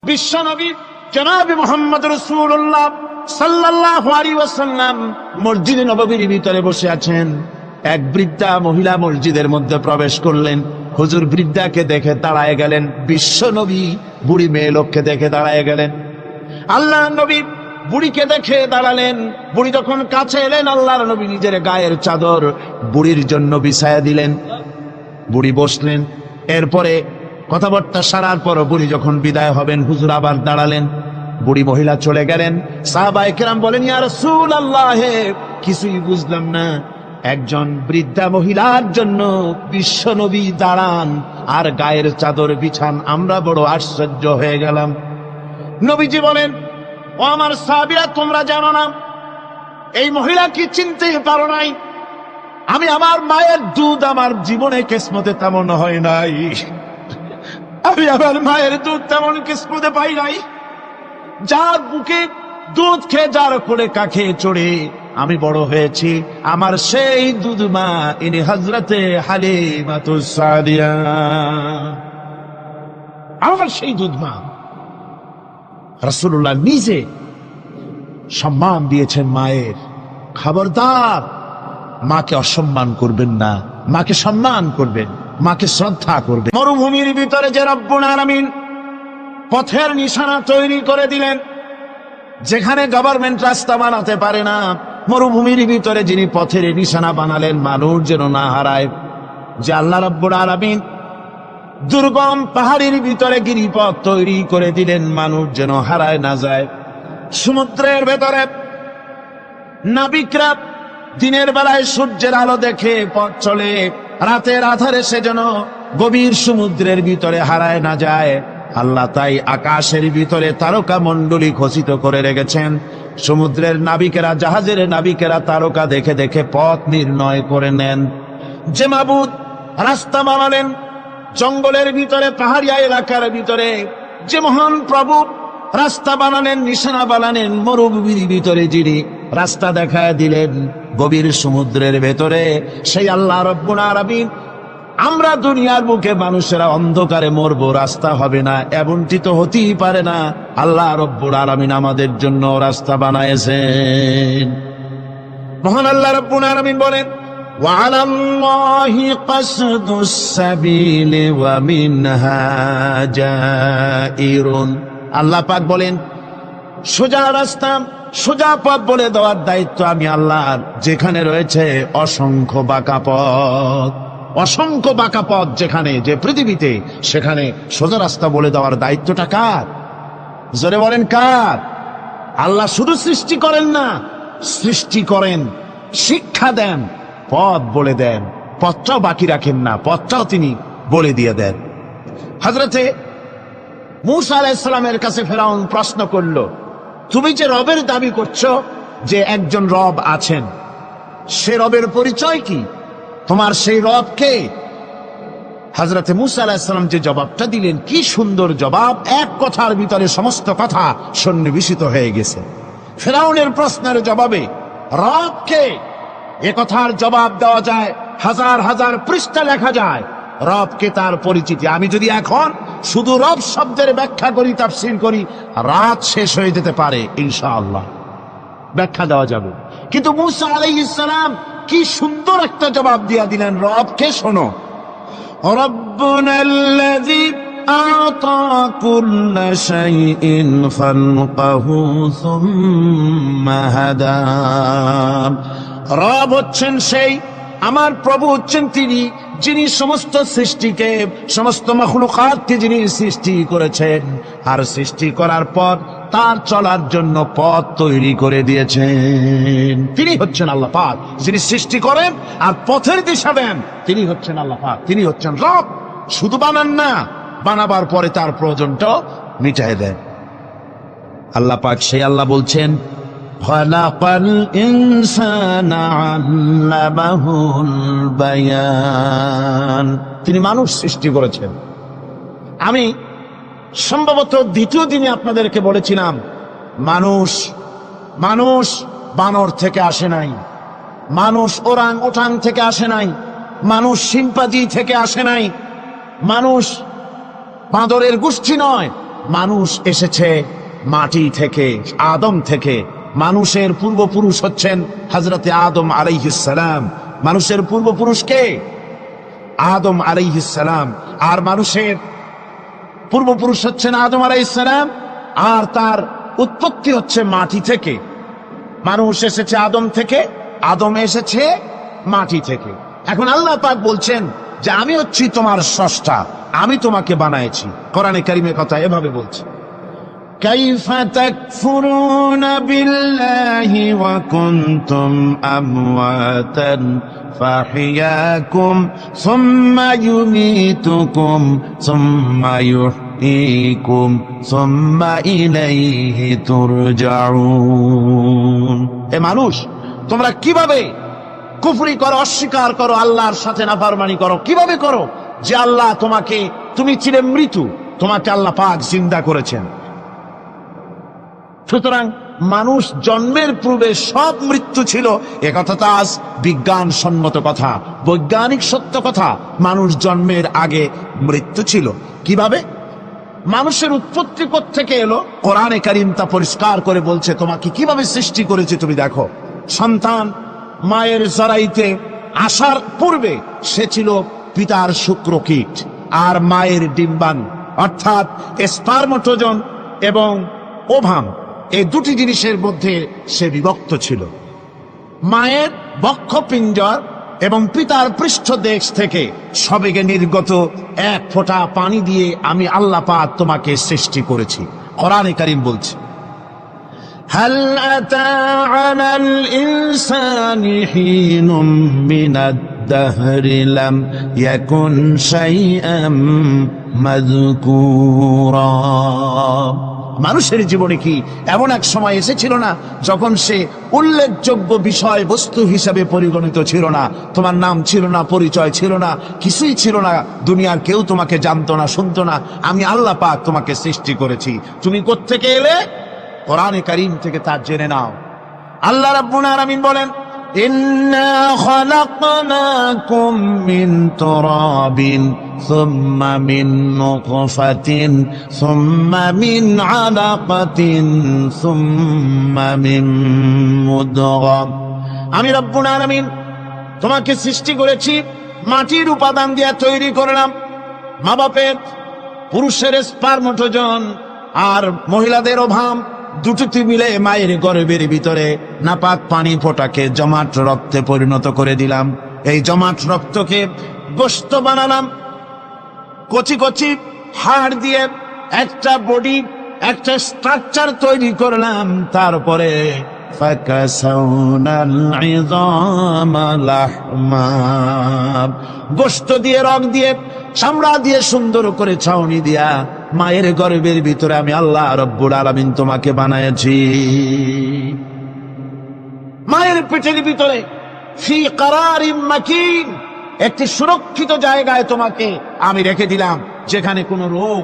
বিশ্বনবী জনাবে মুহাম্মদ রাসূলুল্লাহ সাল্লাল্লাহু আলাইহি ওয়াসাল্লাম মসজিদে নববীর ভিতরে বসে আছেন। এক বৃদ্ধা মহিলা মসজিদের মধ্যে প্রবেশ করলেন। হুজুর বৃদ্ধাকে দেখে দাঁড়ায় গেলেন। বিশ্বনবী বুড়ি মেয়ে লোককে দেখে দাঁড়ায় গেলেন। আল্লাহ নবী বুড়িকে দেখে দাঁড়ালেন। বুড়ি যখন কাছে এলেন, আল্লাহর নবী নিজের গায়ের চাদর বুড়ির জন্য বিছায়া দিলেন। বুড়ি বসলেন। এরপরে কথাবার্তা সারার পর বুড়ি যখন বিদায় হবেন, হুজুর আবার দাঁড়ালেন। বুড়ি মহিলা চলে গেলেন। সাহাবায়ে কেরাম বলেন, ইয়া রাসূলুল্লাহ, কিছুই বুঝলাম না। একজন বৃদ্ধা মহিলার জন্য বিশ্বনবী দাঁড়ান আর গায়ের চাদর বিছান, আমরা বড় আশ্চর্য হয়ে গেলাম। নবীজি বলেন, ও আমার সাহাবীরা, তোমরা জানো না এই মহিলা কি চিনতে পারো নাই? আমি আমার মায়ের দুধ আমার জীবনে কিসমতে তেমন হয় নাই। আমি আমার মায়ের দুধ তেমন কিসমতে পাই নাই। যার বুকে দুধ খেয়ে, যার কোলে কাখে চড়ে আমি বড় হয়েছি, আমার সেই দুধ মা ইনি হযরতে হালিমাতুস সাদিয়া, আমার সেই দুধ মা। রাসূলুল্লাহ নিজে সম্মান দিয়েছেন মায়ের। খবরদার, মাকে অসম্মান করবেন না, মাকে সম্মান করবেন, মাকে শ্রদ্ধা করবেন। মরুভূমির ভিতরে যে রব্বুল আলামিন পথের নিশানা তৈরি করে দিলেন, যেখানে গভর্নমেন্ট রাস্তা বানাতে পারে না, মরুভূমির ভিতরে যিনি পথের নিশানা বানালেন মানুষ যেন না হারায়, যে আল্লাহ রব্বুল আলামিন দুর্গম পাহাড়ের ভিতরে গিরিপথ তৈরি করে দিলেন মানুষ যেন হারায় না যায়। সমুদ্রের ভেতরে নাবিকরা দিনের বেলায় সূর্যের আলো দেখে পথ চলে, রাতের আধারে সে যেন গভীর সমুদ্রের ভিতরে হারায় না যায়। আল্লাহ তাই আকাশের ভিতরে তারকা মণ্ডলী খচিত করে রেখেছেন। সমুদ্রের নাবিকেরা, জাহাজের নাবিকেরা তারকা দেখে দেখে পথ নির্ণয় করে নেন। যে মাবুদ রাস্তা বানালেন জঙ্গলের ভিতরে, পাহাড়িয়া এলাকার ভিতরে, যে মহান প্রভু রাস্তা বানালেন, নিশানা বানালেন মরুভূমির ভিতরে, যিনি রাস্তা দেখায় দিলেন গভীর সমুদ্রের ভেতরে, সেই আল্লাহ রব্বুল আলামিন। আমরা দুনিয়ার বুকে মানুষেরা অন্ধকারে মরবো, রাস্তা হবে না, এমনটি তো হতেই পারে না। আল্লাহ রব্বুল আলামিন আমাদের জন্য রাস্তা বানায়েছেন। মহান আল্লাহ রব্বুল আলামিন বলেন, وعلى الله قصد السبيل ومنها جائر। আল্লাহ পাক বলেন, সোজা রাস্তা, সোজা পথ বলে দেওয়ার দায়িত্ব আমি আল্লাহর। যেখানে রয়েছে অসংখ্য বাঁকা পথ, অসংখ্য বাঁকা পথ যেখানে, যে পৃথিবীতে, সেখানে সোজা রাস্তা বলে দেওয়ার দায়িত্বটা কার? জোরে বলেন কার? আল্লাহ শুধু সৃষ্টি করেন না, সৃষ্টি করেন, শিক্ষা দেন, পথ বলে দেন, পথটাও বাকি রাখেন না, পথটাও তিনি বলে দিয়ে দেন। হযরতে মূসা আলাইহিস সালামের কাছে ফেরাউন প্রশ্ন করল, তুমি যে রবের দাবি করছো, যে একজন রব আছেন, সে রবের পরিচয় কি? তোমার সেই রব কে? হযরতে মূসা আলাইহিস সালাম যে জবাবটা দিলেন, কি সুন্দর জবাব! এক কথার ভিতরে সমস্ত কথা সন্নিবেশিত হয়ে গেছে। ফেরাউনের প্রশ্নের জবাবে রব কে, এ কথার জবাব দেওয়া যায়, হাজার হাজার পৃষ্ঠা লেখা যায়। রবকে, তার পরিচিতি। আমি যদি এখন শুধু রব শব্দের ব্যাখ্যা করি, তাফসীর করি, রাত শেষ হয়ে যেতে পারে, ইনশাআল্লাহ ব্যাখ্যা দেওয়া যাবে। কিন্তু মূসা আলাইহিস সালাম কি সুন্দর একটা জবাব দিয়া দিলেন, রবকে শোনো। রব্বুনাল্লাযী আ'তা কুল্লা শাইইন খালকাহু সুম্মা হাদা। রব হচ্ছেন সেই, আমার প্রভু হচ্ছেন তিনি, যিনি সমস্ত সৃষ্টিকে, সমস্ত মাখলুকাতকে যিনি সৃষ্টি করেছেন, আর সৃষ্টি করার পর তার চলার জন্য পথ তৈরি করে দিয়েছেন। তিনি হচ্ছেন আল্লাহ পাক, যিনি সৃষ্টি করেন আর পথের দিশা দেন। তিনি হচ্ছেন আল্লাহ পাক, তিনি হচ্ছেন রব। শুধু বানান না, বানাবার পরে তার প্রয়োজনটাও মিটাই দেন। আল্লাহ পাক সেই আল্লাহ বলছেন, খালাকাল ইনসানা আল্লামাহুল বায়ান। তিনি মানুষ সৃষ্টি করেছেন। আমি সম্ভবত দ্বিতীয় দিনে আপনাদেরকে বলেছিলাম, মানুষ বানর থেকে আসে নাই, মানুষ ওরাং ওটাং থেকে আসে নাই, মানুষ শিম্পাঞ্জি থেকে আসে নাই, মানুষ বাঁদরের গোষ্ঠী নয়, মানুষ এসেছে মাটি থেকে, আদম থেকে। মানুষের পূর্বপুরুষ হচ্ছেন হযরতে আদম আলাইহিস সালাম। মানুষের পূর্বপুরুষ কে? আদম আলাইহিস সালাম। আর মানুষের পূর্বপুরুষ হচ্ছেন আদম আলাইহিস সালাম, আর তার উৎপত্তি হচ্ছে মাটি থেকে। মানুষ এসেছে আদম থেকে, আদম এসেছে মাটি থেকে। এখন আল্লাহ পাক বলছেন যে আমি হচ্ছি তোমার স্রষ্টা, আমি তোমাকে বানাইছি। কোরআনে কারীমে কথা এভাবে বলছে, কাইফা তাকফুরুনা বিল্লাহি ওয়া কুনতুম আমওয়াতান ফাহিয়াকুম সুম্মা ইউমীতুকুম সুম্মা ইউহয়ীকুম সুম্মা ইলাইহি তুরজাউন। এ মানুষ, তোমরা কিভাবে কুফরি করো, অস্বীকার করো, আল্লাহর সাথে নাফরমানি করো? কিভাবে করো যে আল্লাহ তোমাকে, তুমি ছিলে মৃত্যু, তোমাকে আল্লাহ পাক জিন্দা করেছেন। সুতরাং মানুষ জন্মের পূর্বে সব মৃত্যু ছিল, একথা তো আজ বিজ্ঞান সম্মত কথা, বৈজ্ঞানিক সত্য কথা। মানুষ জন্মের আগে মৃত্যু ছিল। কিভাবে? মানুষের উৎপত্তি কোত্থেকে এলো? কোরআনে কারীম তা পরিষ্কার করে বলছে। তোমাকে কিভাবে সৃষ্টি করেছে তুমি দেখো। সন্তান মায়ের জরাইতে আসার পূর্বে সে ছিল পিতার শুক্রকীট আর মায়ের ডিম্বাণু, অর্থাৎ স্পার্মটোজন এবং ওভাম, এই দুটি জিনিসের মধ্যে সে বিভক্ত ছিল। মায়ের বক্ষপিঞ্জর এবং পিতার পৃষ্ঠদেশ থেকে সবেগে নির্গত এক ফোঁটা পানি দিয়ে আমি আল্লাহ পাক তোমাকে সৃষ্টি করেছি। কোরআনে কারীম বলছে, হাল আতা আলাল ইনসানি হিনুম মিনাদ দাহরি লাম ইয়াকুন শাইআম মাযকুরা। মানুষের জীবনে কি এমন এক সময় এসেছিল না যখন সে উল্লেখযোগ্য বিষয় বস্তু হিসাবে পরিগণিত ছিল না? তোমার নাম ছিল না, পরিচয় ছিল না, কিছুই ছিল না, দুনিয়ার কেউ তোমাকে জানতো না, শুনতো না। আমি আল্লাহ পাক তোমাকে সৃষ্টি করেছি। তুমি কোত্থেকে এলে? কোরআনে কারীম থেকে তা জেনে নাও। আল্লাহ রাব্বুল আলামিন বলেন, ইন্না খালাকনাকুম মিন তুরাবিন সুম্মা মিন নুতফাতিন সুম্মা মিন আলাকাতিন সুম্মা মিন মুদগা। আমি রব্বুল আলামিন তোমাকে সৃষ্টি করেছি, মাটির উপাদান দিয়ে তৈরি করলাম। মা বাপের, পুরুষের স্পার্মটোজন আর মহিলাদের ওভাম দুটি মিলে মায়ের গর্ভের ভিতরে নাপাক পানি ফোঁটাকে জমাট রক্তে পরিণত করে দিলাম। এই জমাট রক্তকে গোশত বানালাম, কচি কচি হাড় দিয়ে একটা বডি, একটা স্ট্রাকচার তৈরি করলাম। তারপরে গোশত দিয়ে, রগ দিয়ে, চামড়া দিয়ে সুন্দর করে ছাউনি দিয়া মায়ের গর্ভের ভিতরে আমি আল্লাহ রব্বুল আলামিন তোমাকে বানাইছি। মায়ের পেটের ভিতরে ফি কারারিম মাকিন, একটি সুরক্ষিত জায়গায় তোমাকে আমি রেখে দিলাম, যেখানে কোনো রোগ,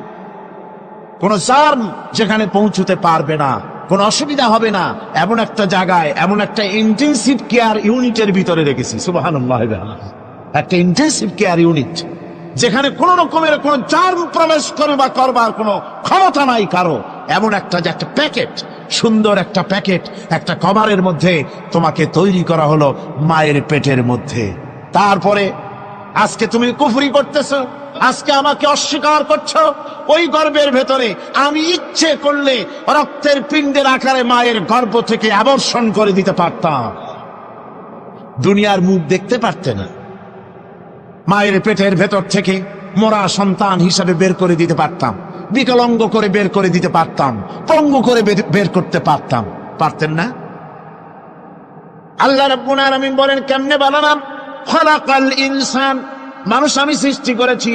কোনো জার্ম যেখানে পৌঁছতে পারবে না, কোনো অসুবিধা হবে না। এমন একটা জায়গায়, এমন একটা ইন্টেনসিভ কেয়ার ইউনিটের ভিতরে রেখেছি। সুবহানাল্লাহ, একটা ইন্টেনসিভ কেয়ার ইউনিট যেখানে কোন রকমের কোন জার্ম প্রবেশ করবার কোনো ক্ষমতা নাই কারো। এমন একটা যে একটা প্যাকেট, সুন্দর একটা প্যাকেট, একটা কভারের মধ্যে তোমাকে তৈরি করা হলো মায়ের পেটের মধ্যে। তারপরে আজকে তুমি কুফরি করতেছো, আজকে আমাকে অস্বীকার করছো। ওই গর্ভের ভেতরে আমি ইচ্ছে করলে রক্তের পিণ্ডের আকারে মায়ের গর্ভ থেকে আবর্ষণ করে দিতে পারতাম, দুনিয়ার মুখ দেখতে পারতে না। মায়ের পেটের ভেতর থেকে মরা সন্তান হিসাবে বের করে দিতে পারতাম, বিকলাঙ্গ করে বের করে দিতে পারতাম, পঙ্গু করে বের করতে পারতাম। পারতেন না? আল্লাহ রাব্বুল আলামিন বলেন, কেমনে বানালাম? খালাকাল ইনসান, মানুষ আমি সৃষ্টি করেছি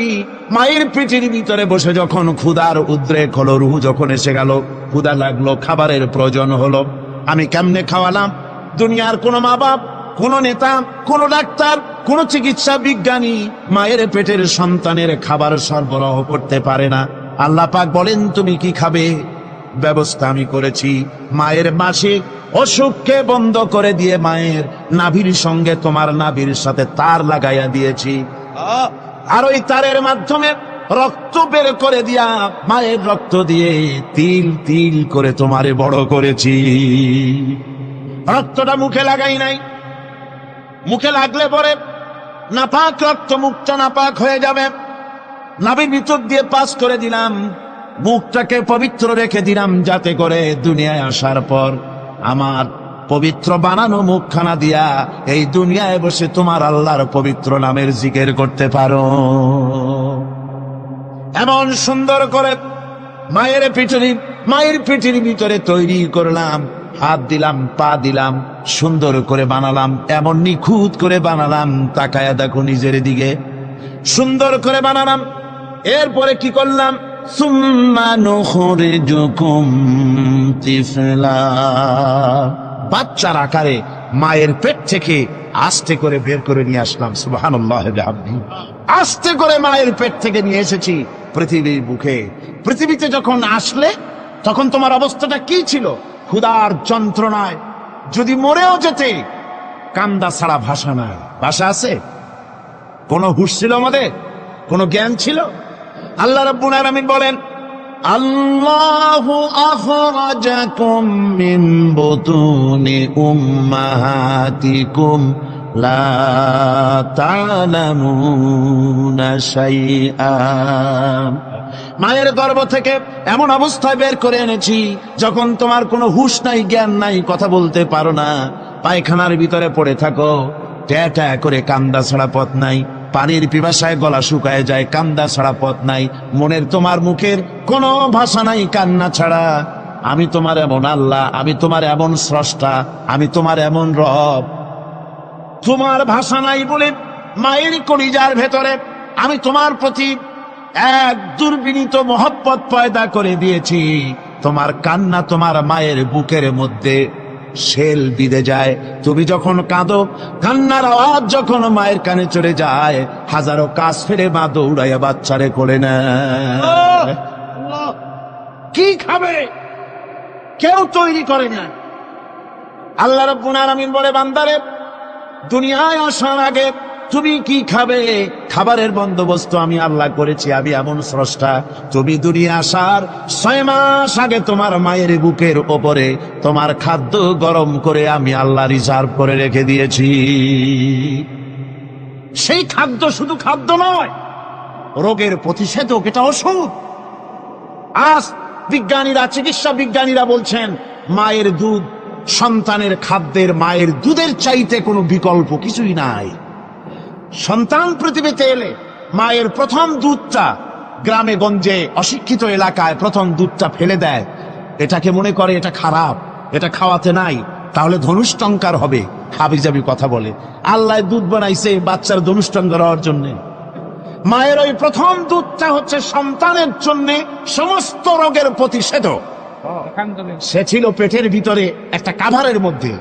মায়ের পেটের ভিতরে বসে। যখন ক্ষুধার উদ্রেক হলো, রুহ যখন এসে গেল, ক্ষুধা লাগলো, খাবারের প্রয়োজন হলো, আমি কেমনে খাওয়ালাম? দুনিয়ার কোনো মা বাপ, কোন নেতা, কোন ডাক্তার, কোন চিকিৎসা বিজ্ঞানী মায়ের পেটের সন্তানের খাবার সরবরাহ করতে পারে না। আল্লাহ পাক বলেন, তুমি কি খাবে? ব্যবস্থা আমি করেছি। মায়ের মাসিক অসুখকে বন্ধ করে দিয়ে মায়ের নাভির সঙ্গে তোমার নাভির সাথে তার লাগাইয়া দিয়েছি। আর ওই তারের মাধ্যমে রক্ত বের করে দিয়া, মায়ের রক্ত দিয়ে তিল তিল করে তোমারে বড় করেছি। রক্তটা মুখে লাগাই নাই, মুখে লাগলে পরে নাপাক রক্ত, মুখটা নাপাক হয়ে যাবে। নাভির ভিতর দিয়ে পাস করে দিলাম, মুখটাকে পবিত্র রেখে দিলাম, যাতে করে দুনিয়ায় আসার পর আমার পবিত্র বানানো মুখখানা দিয়া এই দুনিয়ায় বসে তোমার আল্লাহর পবিত্র নামের জিকির করতে পারো। এমন সুন্দর করে মায়ের পিঠের ভিতরে তৈরি করলাম, হাত দিলাম, পা দিলাম, সুন্দর করে বানালাম, এমন নিখুঁত করে বানালাম, তাকায়া দেখো নিজের দিকে, সুন্দর করে বানালাম। এরপরে কি করলাম? সুম্মা নুখরিজুকুম তিফলা, বাচ্চার আকারে মায়ের পেট থেকে আস্তে করে বের করে নিয়ে আসলাম। সুবহানাল্লাহ ওয়া বিহামদিহি। আস্তে করে মায়ের পেট থেকে নিয়ে এসেছি পৃথিবীর বুকে। পৃথিবীতে যখন আসলে তখন তোমার অবস্থাটা কি ছিল? ক্ষুধার যন্ত্রণায় যদি মরেও যেতে, কান্দা ছাড়া ভাষা নাই। ভাষা আছে? কোন হুঁশ ছিল আমাদের? কোন জ্ঞান ছিল? আল্লাহ রাব্বুল আলামিন বলেন, আল্লাহু আখরাজাকুম মিন বুতুনি উম্মাহাতিকুম লা তা'লামুনা শাইআ। মায়ের গর্ভ থেকে এমন অবস্থায় বের করে এনেছি যখন তোমার কোনো হুঁশ নাই, জ্ঞান নাই, কথা বলতে পারো না, পায়খানার ভিতরে পড়ে থাকো, ট্যা ট্যা করে কান্দা ছাড়া পথ নাই, পানির পিপাসায় গলা শুকায় যায়, কান্দা ছাড়া পথ নাই, মনের তোমার মুখের কোনো ভাষা নাই কান্না ছাড়া। আমি তোমার এমন আল্লাহ, আমি তোমার এমন স্রষ্টা, আমি তোমার এমন রব। তোমার ভাষা নাই বলে মায়ের কলিজার ভেতরে আমি তোমার প্রতি এক দুর্বিনীত মহব্বত পয়দা করে দিয়েছি। তোমার কান্না তোমার মায়ের বুকের মধ্যে শেল বিঁধে যায়। তুমি যখন কাঁদো, কান্নার আওয়াজ যখন মায়ের কানে চলে যায়, হাজারো কাজ ফেলে মা দৌড়াইয়া বাচ্চারে কোলে নেয়। কি খাবে কেউ তৈরি করে না। আল্লাহ রাব্বুল আলামিন বলে, বান্দারে, দুনিয়ায় আসার আগে তুমি কি খাবে, খাবারের বন্দোবস্ত আমি আল্লাহ করেছি, আমি এমন স্রষ্টা। তুমি দুনিয়া আসার 6 মাস আগে তোমার মায়ের বুকের ওপরে তোমার খাদ্য গরম করে আমি আল্লাহ রিজার্ভ করে রেখে দিয়েছি। সেই খাদ্য শুধু খাদ্য নয়, রোগের প্রতিষেধক, এটা ওষুধ। আজ বিজ্ঞানীরা, চিকিৎসা বিজ্ঞানীরা বলছেন, মায়ের দুধ সন্তানের খাদ্যের, মায়ের দুধের চাইতে কোনো বিকল্প কিছুই নাই। সন্তান পৃথিবীতে এলে মায়ের প্রথম দুধটা গ্রামে গঞ্জে অশিক্ষিত এলাকায় প্রথম দুধটা ফেলে দেয়। এটাকে মনে করে এটা খারাপ, এটা খাওয়াতে নাই, তাহলে ধনুষ্টঙ্কার হবে, হাবিজাবি কথা বলে। আল্লাহ দুধ বানাইছে বাচ্চার ধনুষ্টঙ্কার হওয়ার জন্য। মায়ের ওই প্রথম দুধটা হচ্ছে সন্তানের জন্য সমস্ত রোগের প্রতিষেধক। সে ছিল পেটের ভিতরে একটা কাভারের মধ্যে,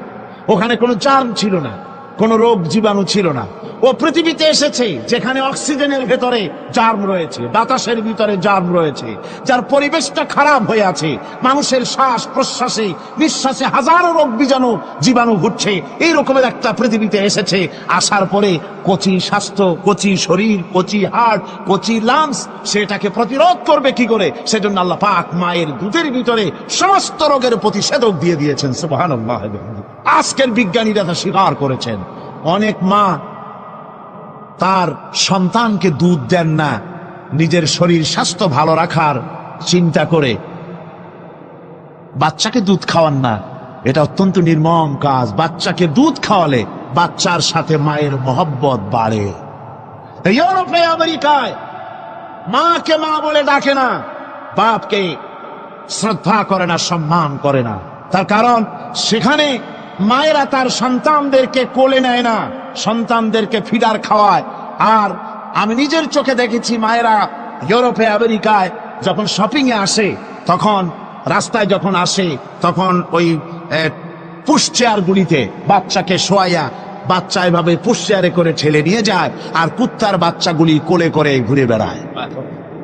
ওখানে কোনো জার্ম ছিল না, কোন রোগ জীবাণু ছিল না। ও পৃথিবীতে এসেছে যেখানে অক্সিজেনের ভেতরে জার্ম রয়েছে, বাতাসের ভিতরে জার্ম রয়েছে, যার পরিবেশটা খারাপ হয়ে আছে, মানুষের শ্বাস প্রশ্বাসে নিঃশ্বাসে হাজারো রোগ বীজাণু জীবাণু ঘুরছে। এই রকমের একটা পৃথিবীতে এসেছে। আসার পরে কচি স্বাস্থ্য, কচি শরীর, কচি হার্ট, কচি লাংস, সেটাকে প্রতিরোধ করবে কি করে? সেজন্য আল্লাহ পাক মায়ের দুধের ভিতরে সমস্ত রোগের প্রতিষেধক দিয়ে দিয়েছেন। সুবহানাল্লাহ। আজকের বিজ্ঞানীরা তা স্বীকার করেছেন। অনেক মা তার সন্তানকে দুধ দেন না, নিজের শরীর স্বাস্থ্য ভালো রাখার চিন্তা করে বাচ্চাকে দুধ খাওয়ান না। এটা অত্যন্ত নির্মম কাজ। বাচ্চাকে দুধ খাওয়ালে বাচ্চার সাথে মায়ের মহব্বত বাড়ে। ইউরোপে, আমেরিকায় মাকে মা বলে ডাকে না, বাপকে শ্রদ্ধা করে না, সম্মান করে না। তার কারণ সেখানে মায়েরা তার সন্তানদেরকে কোলে নেয় না, সন্তানদেরকে ফিডার খাওয়ায়। আর আমি নিজের চোখে দেখেছি, মায়েরা ইউরোপে, আমেরিকায় যখন শপিং এ আসে, তখন রাস্তায় যখন আসে, তখন ওই পুশ চেয়ার গুলিতে বাচ্চাকে শোয়াইয়া, বাচ্চা এভাবে পুশ চেয়ারে করে ঠেলে নিয়ে যায়, আর কুত্তার বাচ্চাগুলি কোলে করে ঘুরে বেড়ায়।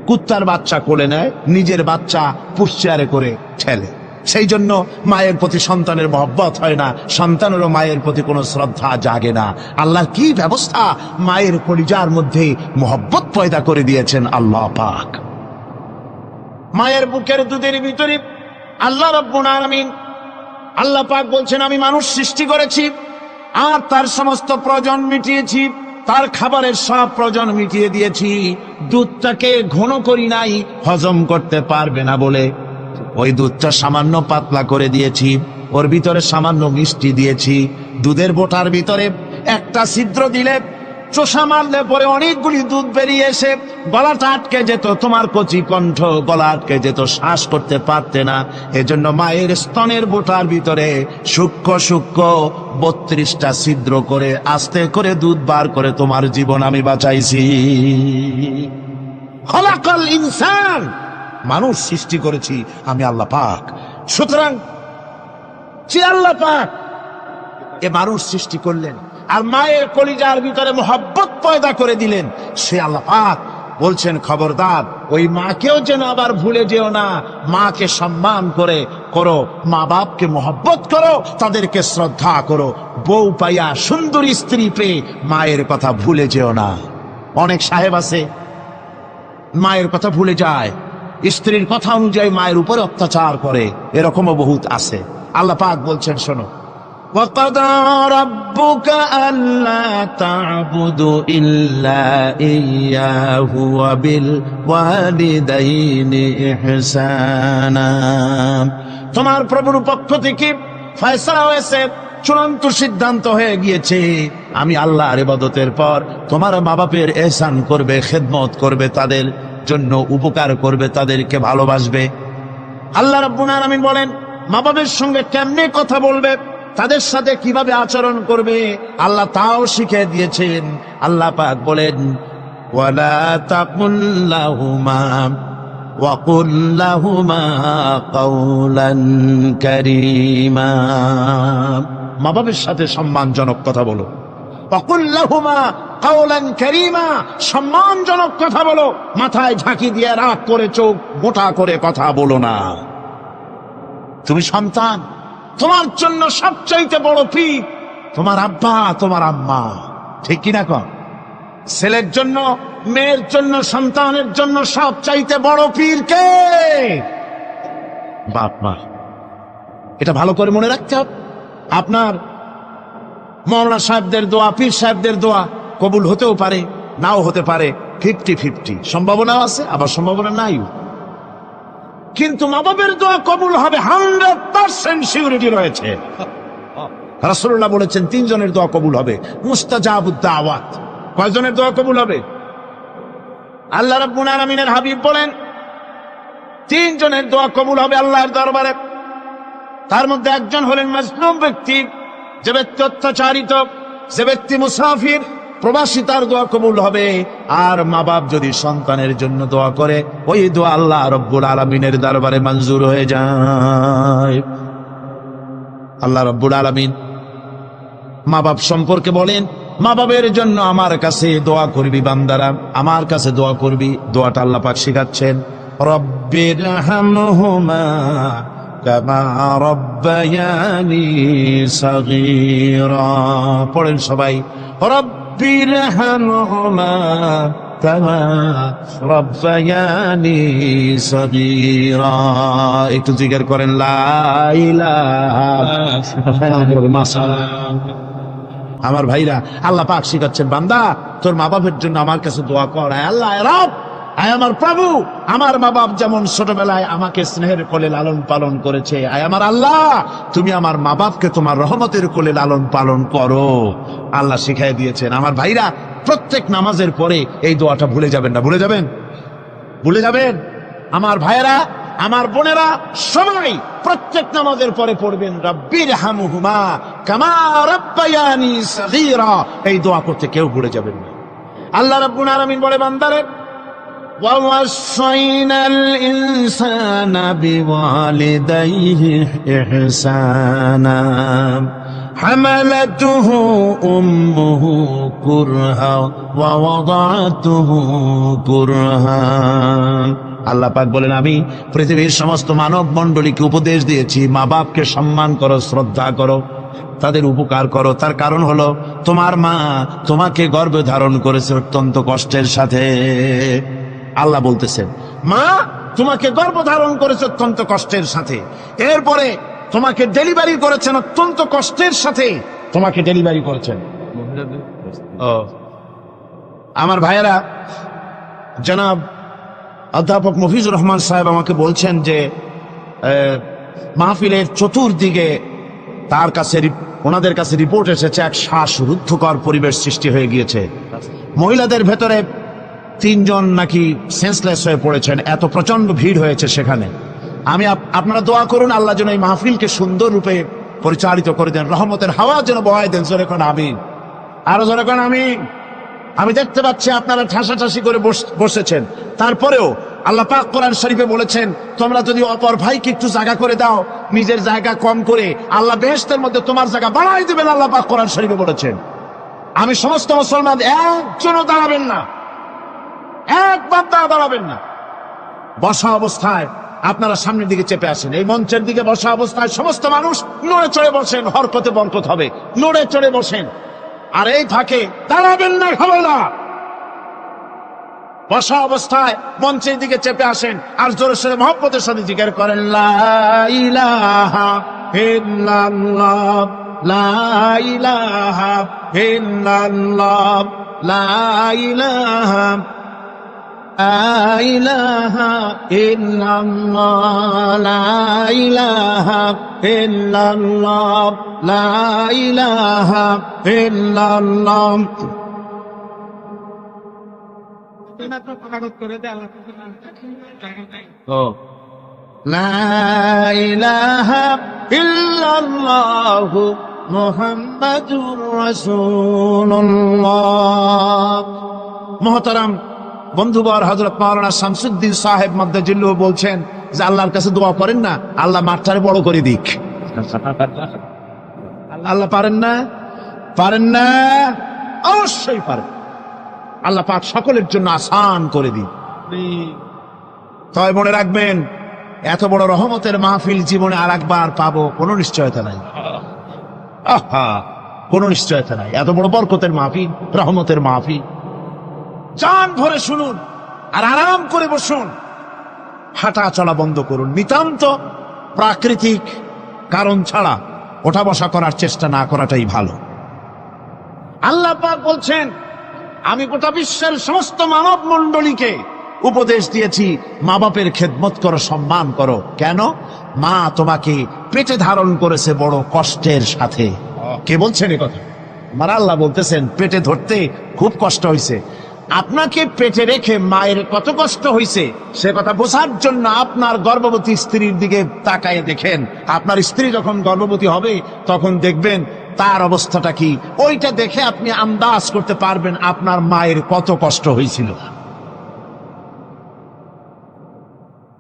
কুত্তার বাচ্চা কোলে নেয়, নিজের বাচ্চা পুশ চেয়ারে করে ঠেলে। সেই জন্য মায়ের প্রতি সন্তানের মহব্বত হয় না, সন্তানেরও মায়ের প্রতি কোনো শ্রদ্ধা জাগে না। আল্লাহর কি ব্যবস্থা, মায়ের কলিজার মধ্যে মহব্বত পয়দা করে দিয়েছেন আল্লাহ পাক। মায়ের বুকের দুধের ভিতরে আল্লাহ রাব্বুল আলামিন, আল্লাহ পাক বলছেন, আমি মানুষ সৃষ্টি করেছি আর তার সমস্ত প্রয়োজন মিটিয়েছি, তার খাবারের সব প্রয়োজন মিটিয়ে দিয়েছি। দুধটাকে ঘন করি নাই হজম করতে পারবে না বলে, ওই দুধটা সামান্য পাতলা করে দিয়েছি, ওর ভিতরে সামান্য মিষ্টি দিয়েছি। দুধের বোটার ভিতরে একটা ছিদ্র দিলে, চোষা মারলে পরে অনেকগুলি দুধ বেরিয়ে এসে গলাটা আটকে যেত, তোমার কচি কণ্ঠ গলা আটকে যেত, শ্বাস করতে পারতে না। এজন্য মায়ের স্তনের বোটার ভিতরে সূক্ষ্ম সূক্ষ্ম 32টা ছিদ্র করে আস্তে করে দুধ বার করে তোমার জীবন আমি বাঁচাইছি। খলাকাল ইনসান, মানুষ সৃষ্টি করেছি আমি আল্লাহ পাক। সুতরাং যে আল্লাহ পাক এ মানুষ সৃষ্টি করলেন আর মায়ের কলিজার ভিতরে মহব্বত পয়দা করে দিলেন, সে আল্লাহ পাক বলছেন, খবরদার ওই মাকেও যেন আবার ভুলে যেও না। মাকে সম্মান করে করো, মা বাপকে মহব্বত করো, তাদেরকে শ্রদ্ধা করো। বউ পাইয়া সুন্দরী স্ত্রী পেয়ে মায়ের কথা ভুলে যেও না। অনেক সাহেব আছে মায়ের কথা ভুলে যায়, স্ত্রীর কথা অনুযায়ী মায়ের উপরে অত্যাচার করে, এরকমও বহুত আছে। আল্লাহ পাক বলছেন, শোনো, وَقَضَى رَبُّكَ أَلَّا تَعْبُدُوا إِلَّا إِيَّاهُ وَبِالْوَالِدَيْنِ إِحْسَانًا। তোমার প্রভুর পক্ষ থেকে ফয়সালা হয়েছে, চূড়ান্ত সিদ্ধান্ত হয়ে গিয়েছে, আমি আল্লাহর ইবাদতের পর তোমার মা বাপের ইহসান করবে, খেদমত করবে, তাদের জন্য উপকার করবে, তাদেরকে ভালোবাসবে। আল্লাহ রাব্বুল আলামিন বলেন, মা বাপের সঙ্গে কেমনে কথা বলবে, তাদের সাথে কিভাবে আচরণ করবে, আল্লাহ তাও শিখিয়ে দিয়েছেন। আল্লাহ পাক বলেন, ওয়ালা তাকুল লাহুমা ওয়া কুল লাহুমা কাওলান কারীমা। মা বাবার সাথে সম্মানজনক কথা বলো। ওয়া কুল লাহুমা কাওলান কারীমা, সম্মানজনক কথা বলো। মাথায় ঝাঁকি দিয়ে রাগ করে চোখ মোটা করে কথা বলো না। তুমি সন্তান, তোমার জন্য সবচাইতে বড় পীর তোমার আব্বা, তোমার আম্মা, ঠিক কিনা কন? ছেলের জন্য, মেয়ের জন্য, সন্তানের জন্য সবচাইতে বড় পীর কে? বাপ মা। এটা ভালো করে মনে রাখতে হবে। আপনার মৌলানা সাহেবদের দোয়া, পীর সাহেবদের দোয়া কবুল হতেও পারে, নাও হতে পারে, 50-50 সম্ভাবনাও আছে, আবার সম্ভাবনা নাই। কিন্তু মা বাবের দোয়া কবুল হবে 100% সিউরিটি রয়েছে। রাসূলুল্লাহ বলেছেন 3 জনের দোয়া কবুল হবে, মুস্তাজাবুদ দাওয়াত। কয়জনের দোয়া কবুল হবে? আল্লাহ রাব্বুল আলামিনের হাবিব বলেন 3 জনের দোয়া কবুল হবে আল্লাহর দরবারে। তার মধ্যে একজন হলেন মাজলুম ব্যক্তি, যে ব্যক্তি অত্যাচারিত, যে ব্যক্তি মুসাফির, প্রবাসী, তার দোয়া কবুল হবে। আর মা বাপ যদি সন্তানের জন্য দোয়া করে, ওই দোয়া আল্লাহ রব্বুল আলামিনের দরবারে মঞ্জুর হয়ে যায়। আল্লাহ রব্বুল আলামিন মা বাপ সম্পর্কে বলেন, মা বাবের জন্য আমার কাছে দোয়া করবি বান্দারা, আমার কাছে দোয়া করবি। দোয়াটা আল্লাহ পাক শিখাচ্ছেন, রব্বিরহামহুমা কামা রব্বায়ানি সাগীরা। পড়েন সবাই, রব্বিরহামহুমা কামা রব্বায়ানি সাগীরা। একটু জিকির করেন, লা ইলাহা ইল্লাল্লাহ। আমার ভাইরা, আল্লাহ পাক শিখাচ্ছেন, বান্দা তোর মা বাপের জন্য আমার কাছে দোয়া কর। আল্লাহ রব, আয় আমার প্রভু, আমার মা বাপ যেমন ছোটবেলায় আমাকে স্নেহের কোলে লালন পালন করেছে, আয় আমার আল্লাহ তুমি আমার মা বাপকে তোমার রহমতের কোলে লালন পালন করো। আল্লাহ শিখাই দিয়েছেন। আমার ভাইরা, প্রত্যেক নামাজের পরে এই দোয়াটা ভুলে যাবেন না। ভুলে যাবেন? ভুলে যাবেন? আমার ভাইরা, আমার বোনেরা, সবাই প্রত্যেক নামাজের পরে পড়বেন, রব্বিরহামহুমা কামা রব্বায়ানি সাগীরা। এই দোয়া করতে কেউ ভুলে যাবেন না। আল্লাহ রাব্বুল আলামিন বলে, বান্দারে, ওয়া ওয়াসাইনাল ইনসানা বিওয়ালিদাইহি ইহসানা হামালাতুহু উম্মুহু কুরহা ওয়া ওয়াদাতুহু কুরহা আল্লাহ পাক বলেন, আমি পৃথিবীর সমস্ত মানব মণ্ডলীকে উপদেশ দিয়েছি, মা বাপকে সম্মান করো, শ্রদ্ধা করো, তাদের উপকার করো। তার কারণ হলো তোমার মা তোমাকে গর্ভে ধারণ করেছে অত্যন্ত কষ্টের সাথে। আল্লাহ বলতেছেন, মা তোমাকে গর্ভধারণ করেছে অত্যন্ত কষ্টের সাথে, এরপরে তোমাকে ডেলিভারি করেছেন অত্যন্ত কষ্টের সাথে, তোমাকে ডেলিভারি করেছেন। ও আমার ভাইয়েরা, জনাব অধ্যাপক মফিজুর রহমান সাহেব আমাকে বলছেন যে মাহফিলের চতুর্দিকে ওনাদের কাছে রিপোর্ট এসেছে এক শ্বাসরুদ্ধকর পরিবেশ সৃষ্টি হয়ে গিয়েছে। মহিলাদের ভেতরে 3 জন নাকি সেন্সলেস হয়ে পড়েছেন, এত প্রচন্ড ভিড় হয়েছে সেখানে। আপনারা দোয়া করুন আল্লাহ যেন এই মাহফিলকে সুন্দর রূপে পরিচালিত করে দেন, রহমতের হাওয়া যেন বহায় দেন। জোরে কোন আমিন, আরো জোরে কোন আমিন। আমি দেখতে পাচ্ছি আপনারা ঠাসাঠাসি করে বসেছেন, তারপরেও আল্লাহ পাক কোরআন শরীফে বলেছেন, তোমরা যদি অপর ভাইকে একটু জায়গা করে দাও, নিজের জায়গা কম করে, আল্লাহ বেহেশতের মধ্যে তোমার জায়গা বাড়াই দেবেন। আল্লাহ পাক কোরআন শরীফে বলেছেন। আমি সমস্ত মুসলমান একজনও দাঁড়াবেন না, একবার দাঁড়াবেন না। বসা অবস্থায় আপনারা সামনের দিকে চেপে আসেন, এই মঞ্চের দিকে বসা অবস্থায় সমস্ত মানুষ নড়ে চড়ে বসেন, হরকতে বরকত হবে, নড়ে চড়ে বসেন। আর এই ফাঁকে দাঁড়াবেন না, হবে না। বসা অবস্থায় মঞ্চের দিকে চেপে আসেন আর জোরে সোরে মহব্বতের সাথে জিকির করেন, লা ইলাহা ইল্লাল্লাহ, লা ইলাহা ইল্লাল্লাহ, লা ইলাহা ইলাহা ইল্লাল্লাহ, লা ইলাহা ইল্লাল্লাহ, লা ইলাহা ইল্লাল্লাহ। লা ইলাহা ইল্লাল্লাহু মুহাম্মাদুর রাসূলুল্লাহ। মুহতারাম বন্ধুবর, হযরত মাওলানা শামসুদ্দিন সাহেব মাদ্দাজিল্লাহু বলছেন যে আল্লাহর কাছে দোয়া করেন না, আল্লাহ মাঠটারে বড় করে দিক। আল্লাহ পারেন না? পারেন না? অবশ্যই পারেন। আল্লাহ পাক সকলের জন্য আসান করে দিন। তবে মনে রাখবেন, এত বড় রহমতের মাহফিল জীবনে আর একবার পাবো কোনো নিশ্চয়তা নাই। কোনো নিশ্চয়তা নাই। এত বড় বরকতের মাহফিল, রহমতের মাহফিল, জান ভরে শুনুন আর আরাম করে বসুন, হাঁটা চলা বন্ধ করুন। নিতান্ত প্রাকৃতিক কারণ ছাড়া ওঠা বসা করার চেষ্টা না করাটাই ভালো। আল্লাহ পাক বলছেন, আমি গোটা বিশ্বের সমস্ত মানব মণ্ডলীকে উপদেশ দিয়েছি, মা বাপের খেদমত করো, সম্মান করো। কেন? মা তোমাকে পেটে ধারণ করেছে বড় কষ্টের সাথে। কে বলছেন এ কথা? আমার আল্লাহ বলতেছেন, পেটে ধরতে খুব কষ্ট হয়েছে। আপনাকে পেটে রেখে মায়ের কত কষ্ট হয়েছে সে কথা বোঝার জন্য আপনার গর্ভবতী স্ত্রীর দিকে তাকায় দেখেন। আপনার স্ত্রী যখন গর্ভবতী হবে তখন দেখবেন তার অবস্থাটা কি, ওইটা দেখে আপনি আন্দাজ করতে পারবেন আপনার মায়ের কত কষ্ট হয়েছিল।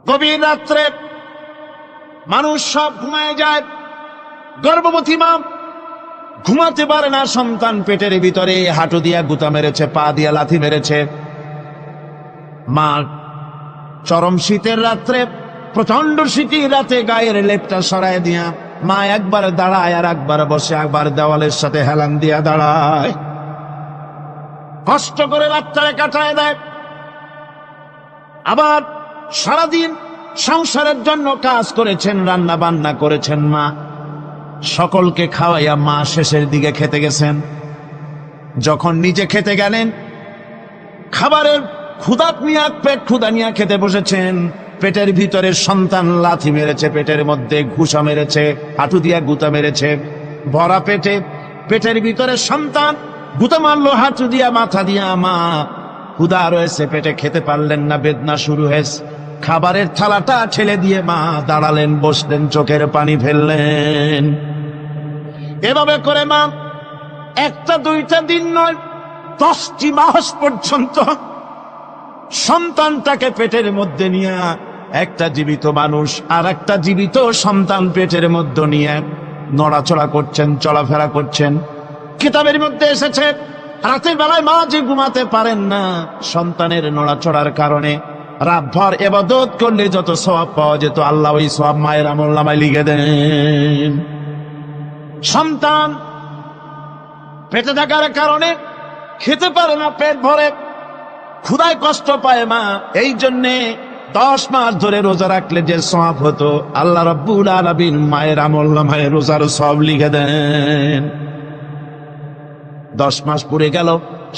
গভীর রাত্রে মানুষ সব ঘুমায় যায়, গর্ভবতী মা ঘুমাতে পারে না। সন্তান পেটের ভিতরে হাঁটু দিয়া গুতা মেরেছে, পা দিয়া লাথি মেরেছে। মা চরম শীতের রাত্রে, প্রচন্ড শীতের রাতে গায়ের লেপটা সরায় দিয়া মা একবার দাঁড়ায় আর একবার বসে, একবার দেওয়ালের সাথে হেলান দিয়া দাঁড়ায়, কষ্ট করে রাতটারে কাটায় দেয়। আবার সারাদিন সংসারের জন্য কাজ করেছেন, রান্না বান্না করেছেন মা, সকলকে খাওয়াইয়া মা শেষের দিকে খেতে গেছেন। যখন নিজে খেতে গেলেন, খাবারের ক্ষুধাত নিয়ে পেট ক্ষুধা নিয়ে খেতে বসেছেন, পেটের ভিতরে সন্তান লাথি মেরেছে, পেটের মধ্যে ঘুষা মেরেছে, হাঁটু দিয়া গুতা মেরেছে। ভরা পেটে, পেটের ভিতরে সন্তান গুতা মারলো হাঁটু দিয়া, মাথা দিয়া। মা ক্ষুধা রয়েছে, পেটে খেতে পারলেন না, বেদনা শুরু হয়েছে। খাবারের থালাটা ঠেলে দিয়ে মা দাঁড়ালেন, বসলেন, চোখের পানি ফেললেন। এভাবে করে মা একটা দুইটা দিন নয়, 10টি মাস পর্যন্ত সন্তানটাকে পেটের মধ্যে নিয়ে, একটা জীবিত মানুষ আর একটা জীবিত সন্তান পেটের মধ্যে নিয়ে নড়াচড়া করছেন, চলাফেরা করছেন। কিতাবের মধ্যে এসেছে, রাতের বেলায় মা যে ঘুমাতে পারেন না সন্তানের নড়াচড়ার কারণে, রাত ভর ইবাদত করলে যত সওয়াব পাওয়া যেত আল্লাহ ওই সওয়াব মায়ের আমলনামায় লিখে দেন। সন্তান পেটে থাকার কারণে খেতে পারে না, পেট ভরে ক্ষুধায় কষ্ট পায় মা, এই জন্যে 10 মাস ধরে রোজা রাখলে যে সওয়াব হতো আল্লাহ রাব্বুল আলামিন মায়ের আমলনামায় রোজার সওয়াব লিখে দেন। 10 মাস পুরে গেল,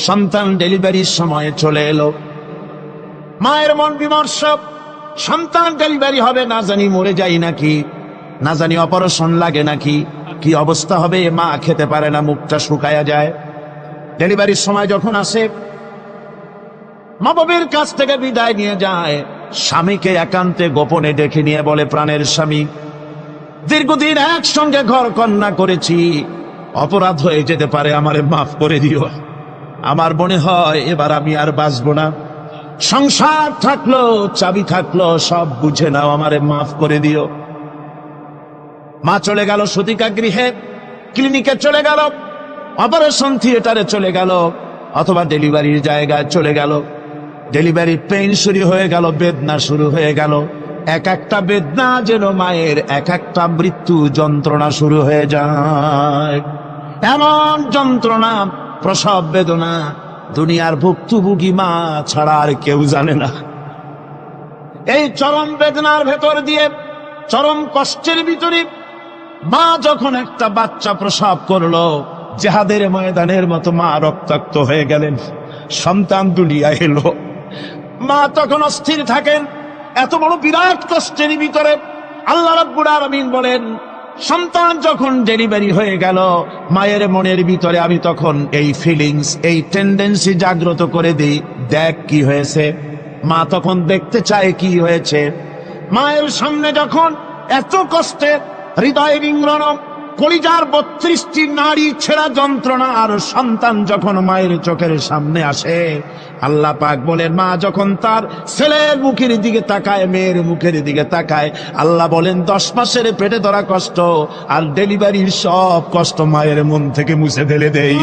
সন্তান ডেলিভারির সময় চলে এলো, মায়ের মন বিমর্ষ, সন্তান ডেলিভারি হবে, না জানি মরে যাই নাকি, না জানি অপারেশন লাগে নাকি, কি অবস্থা হবে। মা খেতে পারে না, মুখটা শুকায়া যায়। ডেলিভারির সময় যখন আসে, মা বাবার কাছ থেকে বিদায় নিয়ে যায়, স্বামীকে একান্তে গোপনে ডেকে নিয়ে বলে, প্রাণের স্বামী, দীর্ঘদিন একসঙ্গে ঘর কন্যা করেছি, অপরাধ হয়ে যেতে পারে, আমারে মাফ করে দিও। আমার মনে হয় এবার আমি আর বাঁচবো না, সংসার থাকলো চাবি থাকলো সব বুঝে নাও, আমারে মাফ করে দিও। মা চলে গেল সতিকা গৃহে, ক্লিনিকে চলে গেল, অপারেশন থিয়েটারে চলে গেল, অথবা ডেলিভারির জায়গায় চলে গেল। ডেলিভারি পেইন শুরু হয়ে গেল, বেদনা শুরু হয়ে গেল। এক একটা বেদনা যেন মায়ের এক একটা মৃত্যু যন্ত্রণা শুরু হয়ে যায়। এমন যন্ত্রণা, প্রসব বেদনা দুনিয়ার ভুক্তভোগী মা ছাড়া আর কেউ জানে না। এই চরম বেদনার ভেতর দিয়ে, চরম কষ্টের ভিতরে মা যখন একটা বাচ্চা প্রসব করলো, জিহাদের ময়দানের মতো মা রক্তাক্ত হয়ে গেলেন, সন্তান দুনিয়ায় এলো। মা তখন অস্থির থাকেন, এত বড় বিরাট কষ্টের ভিতরে। আল্লাহ রাব্বুল আলামিন বলেন, সন্তান যখন ডেলিভারি হয়ে গেল, মায়ের মনের ভিতরে আমি তখন এই ফিলিংস, এই টেন্ডেন্সি জাগ্রত করে দিই, দেখ কি হয়েছে। মা তখন দেখতে চায় কি হয়েছে। মায়ের সামনে যখন এত কষ্টে হৃদয় রিংরণ, কলিজার 32টি নাড়ি ছেঁড়া যন্ত্রণা আর সন্তান যখন মায়ের চোখের সামনে আসে, আল্লাহ পাক বলেন, মা যখন তার ছেলের মুখের দিকে তাকায়, মেয়ের মুখের দিকে তাকায়, আল্লাহ বলেন 10 মাসের পেটে ধরা কষ্ট আর ডেলিভারির সব কষ্ট মায়ের মন থেকে মুছে ফেলে দেই।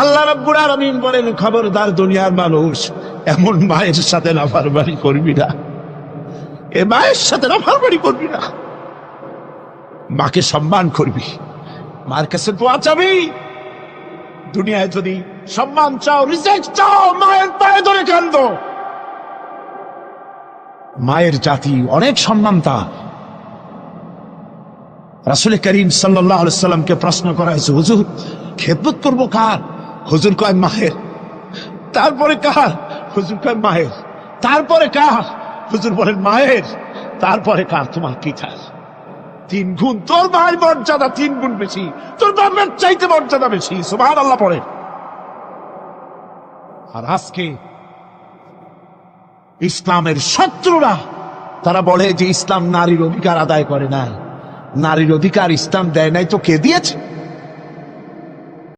আল্লাহ রাব্বুল আলামিন বলেন, খবরদার দুনিয়ার মানুষ, এমন মায়ের সাথে নাফরমানি করবি না, এ মায়ের সাথে নাফরমানি করবি না, মাকে সম্মান করবি, মার কাছে দোয়া চাবি। দুনিয়ায় যদি সম্মান চাও, রিজেক্ট চাও, মায়ের পায়ে ধরে কান্দো। মায়ের জাতি অনেক সম্মান তার। রাসূল করিম সাল্লাল্লাহু আলাইহি সাল্লামকে প্রশ্ন করা হয়েছে, হুজুর খেদমত করবো কার? হুজুর কয় মায়ের। তারপরে কার? হুজুর কয় মায়ের। তারপরে কার? হুজুর বলেন মায়ের। তারপরে কার? তোমার কি চাস? 3 গুণ। তোর ভাই মর্যাদা 3 গুণ বেশি, তোর বাপের চাইতে মর্যাদা বেশি। সুবহানাল্লাহ পড়ে। আর আজকে ইসলামের শত্রুরা তারা বলে যে ইসলাম নারীর অধিকার আদায় করে না। নারীর অধিকার ইসলাম দেয় নাই তো কে দিয়েছে?